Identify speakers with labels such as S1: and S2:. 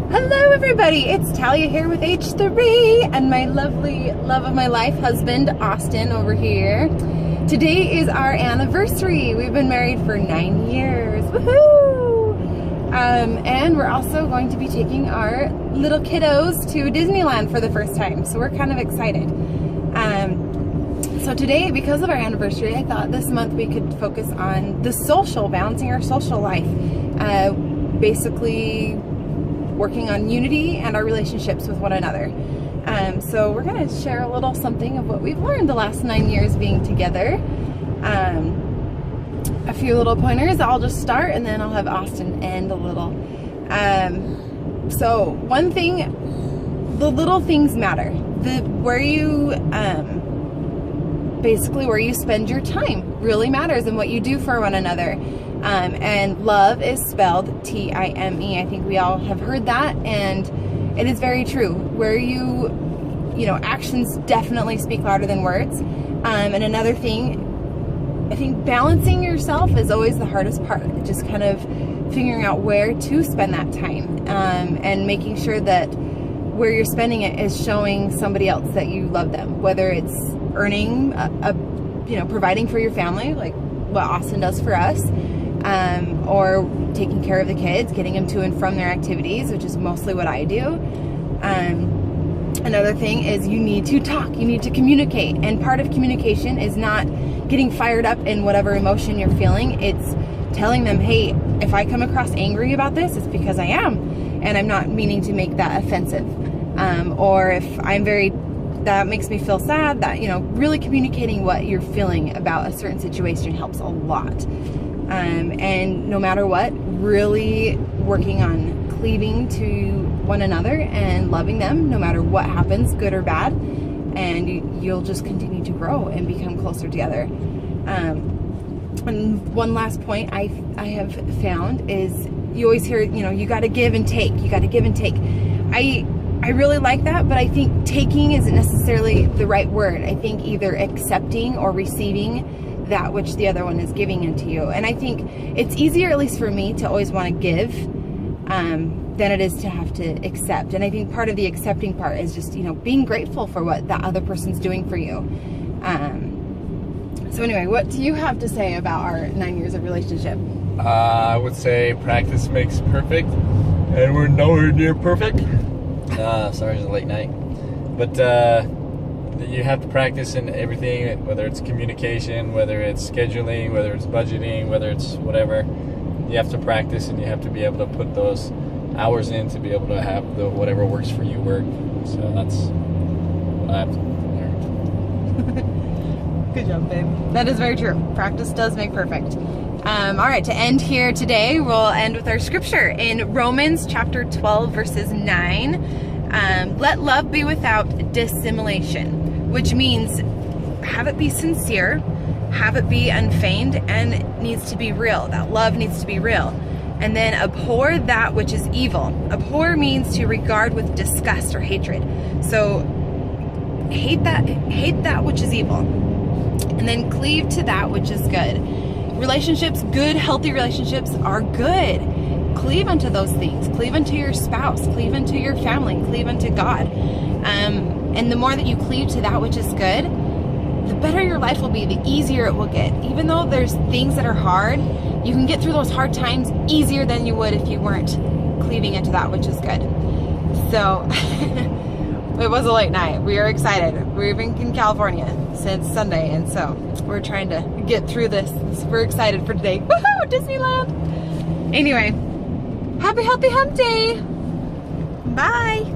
S1: Hello everybody, it's Talia here with H3 and my lovely love of my life husband Austin over here. Today is our anniversary. We've been married for 9 years. Woohoo! And we're also going to be taking our little kiddos to Disneyland for the first time, so we're kind of excited. So today, because of our anniversary, I thought this month we could focus on the social, balancing our social life. Basically working on unity and our relationships with one another. So we're going to share a little something of what we've learned the last 9 years being together. A few little pointers. I'll just start and then I'll have Austin end a little. So one thing, the little things matter. Basically where you spend your time really matters and what you do for one another. And love is spelled T-I-M-E. I think we all have heard that, and it is very true. Where you know, actions definitely speak louder than words. And another thing, I think balancing yourself is always the hardest part. Just kind of figuring out where to spend that time, and making sure that where you're spending it is showing somebody else that you love them. Whether it's earning, providing for your family, like what Austin does for us. Or taking care of the kids, getting them to and from their activities, which is mostly what I do. Another thing is you need to talk, you need to communicate, and part of communication is not getting fired up in whatever emotion you're feeling. It's telling them, hey, if I come across angry about this, it's because I am, and I'm not meaning to make that offensive. Or if that makes me feel sad, that, really communicating what you're feeling about a certain situation helps a lot. And no matter what, really working on cleaving to one another and loving them no matter what happens, good or bad, and you'll just continue to grow and become closer together. And one last point I have found is you always hear, you got to give and take. You got to give and take. I really like that, but I think taking isn't necessarily the right word. I think either accepting or receiving that which the other one is giving into you. And I think it's easier, at least for me, to always want to give than it is to have to accept. And I think part of the accepting part is just, being grateful for what that other person's doing for you. So anyway, what do you have to say about our 9 years of relationship?
S2: I would say practice makes perfect, and we're nowhere near perfect. Sorry, it's a late night. But you have to practice in everything, whether it's communication, whether it's scheduling, whether it's budgeting, whether it's whatever. You have to practice, and you have to be able to put those hours in to be able to have whatever works for you work. So that's what I've learned.
S1: Good job, babe. That is very true. Practice does make perfect. All right, to end here today, we'll end with our scripture in Romans chapter 12, verses 9. Let love be without dissimulation, which means have it be sincere, have it be unfeigned, and it needs to be real. That love needs to be real. And then abhor that which is evil. Abhor means to regard with disgust or hatred. So hate that which is evil. And then cleave to that which is good. Relationships, good, healthy relationships are good. Cleave unto those things. Cleave unto your spouse. Cleave unto your family. Cleave unto God. And the more that you cleave to that which is good, the better your life will be, the easier it will get. Even though there's things that are hard, you can get through those hard times easier than you would if you weren't cleaving into that which is good. So, it was a late night. We are excited. We've been in California since Sunday, and so we're trying to get through this. We're excited for today. Woohoo! Disneyland! Anyway, happy Healthy Hump Day! Bye!